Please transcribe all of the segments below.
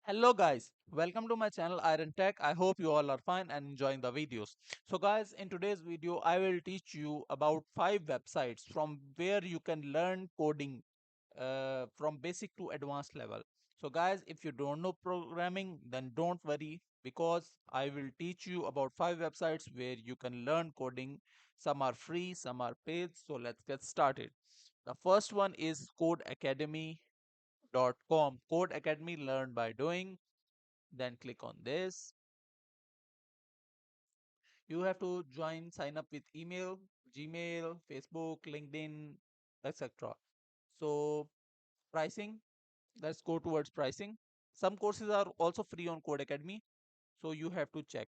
Hello guys, welcome to my channel Iron Tech. I hope you all are fine and enjoying the videos. So guys, in today's video I will teach you about 5 websites from where you can learn coding from basic to advanced level. So guys, if you don't know programming, then don't worry because I will teach you about 5 websites where you can learn coding. Some are free, some are paid. So let's get started. The first one is Code Code Academy, learn by doing. Then click on this. You have to join, sign up with email, Gmail, Facebook, LinkedIn, etc. So pricing, let's go towards pricing. Some courses are also free on Code Academy, so you have to check.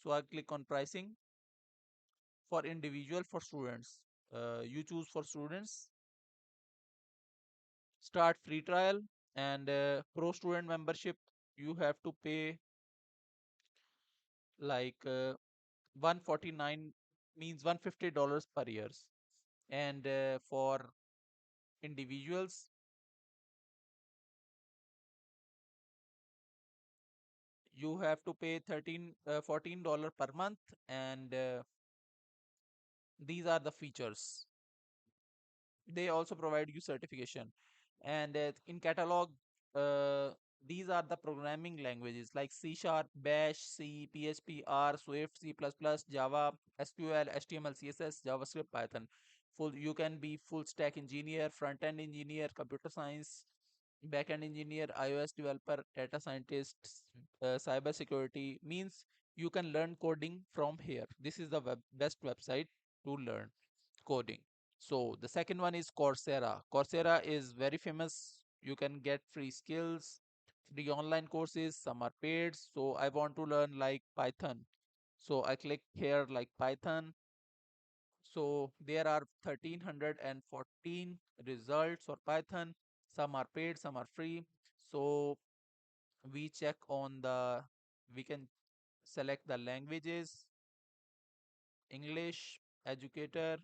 So I click on pricing. For individual, for students, you choose for students. Start free trial, and pro student membership, you have to pay like 149, means $150 per year. And for individuals, you have to pay $14 per month. And these are the features. They also provide you certification. And in catalog, uh, these are the programming languages like C Sharp, Bash, C, PHP, R, Swift, C++, Java, SQL, HTML, CSS, JavaScript, Python. Full, you can be full stack engineer, front end engineer, computer science, back end engineer, iOS developer, data scientist, cyber security. Means you can learn coding from here. This is the best website to learn coding. So the second one is Coursera. Coursera is very famous. You can get free skills, free online courses, some are paid. So I want to learn like Python. So I click here like Python. So there are 1314 results for Python. Some are paid, some are free. So we check on the, we can select the languages: English, educator,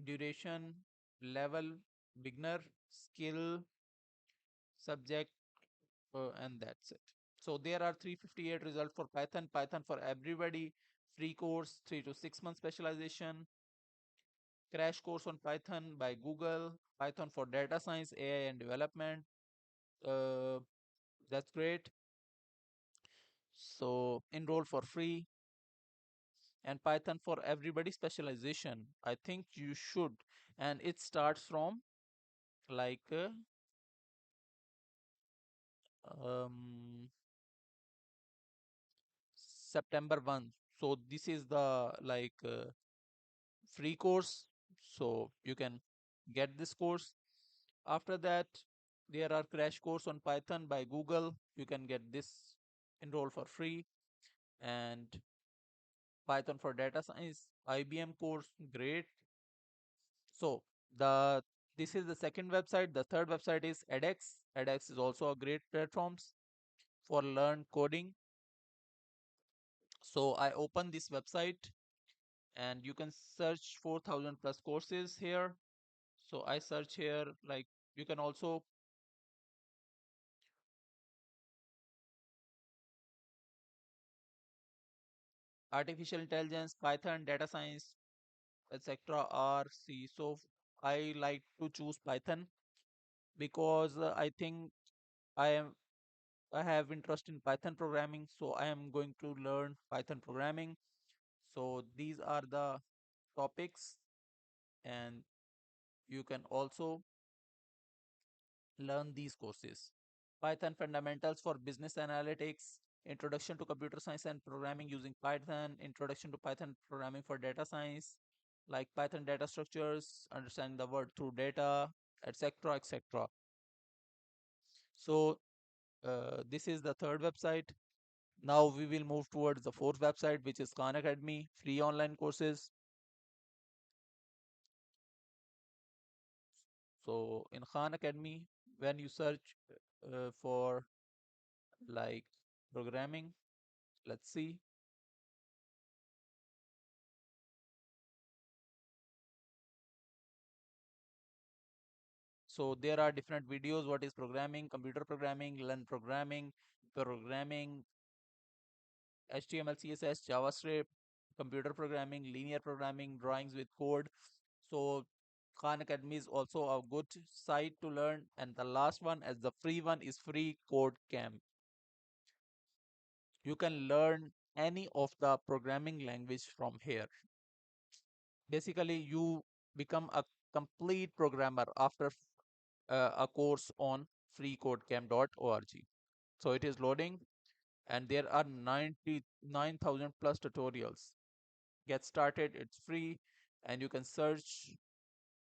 duration, level, beginner, skill, subject, and that's it. So there are 358 results for Python. Python for everybody, free course, 3 to 6 month specialization, crash course on Python by Google, Python for data science, AI and development. Uh, that's great. So enroll for free. And Python for everybody specialization. I think you should. And it starts from like um, September 1. So this is the like free course. So you can get this course. After that, there are crash course on Python by Google. You can get this, enroll for free. And Python for data science, IBM course, great. So the this is the second website. The third website is edX. edX is also a great platforms for learn coding. So I open this website, and you can search 4,000 plus courses here. So I search here, like you can also artificial intelligence, Python, data science, etc. R, C. So I like to choose Python because I think I am I have interest in Python programming, so I am going to learn Python programming. So these are the topics, and you can also learn these courses. Python fundamentals for business analytics, introduction to computer science and programming using Python, introduction to Python programming for data science, like Python data structures, understanding the world through data, etc. etc. So this is the third website. Now we will move towards the fourth website, which is Khan Academy, free online courses. So in Khan Academy, when you search for like programming, let's see. So there are different videos. What is programming? Computer programming, learn programming, HTML, CSS, JavaScript, computer programming, linear programming, drawings with code. So Khan Academy is also a good site to learn. And the last one, as the free one, is Free Code Camp. You can learn any of the programming language from here. Basically, you become a complete programmer after a course on freecodecamp.org. So it is loading, and there are 99,000 plus tutorials. Get started, it's free, and you can search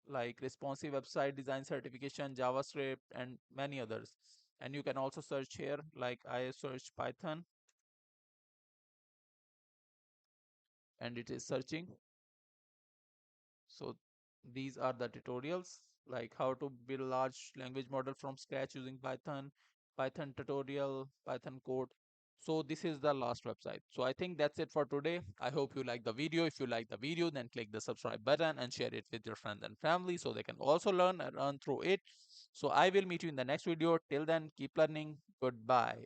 like responsive website design certification, JavaScript, and many others. And you can also search here, like I search Python, and it is searching. So these are the tutorials, like how to build large language model from scratch using Python, Python tutorial, Python code. So this is the last website. So I think that's it for today. I hope you like the video. If you like the video, then click the subscribe button and share it with your friends and family so they can also learn and earn through it. So I will meet you in the next video. Till then, keep learning. Goodbye.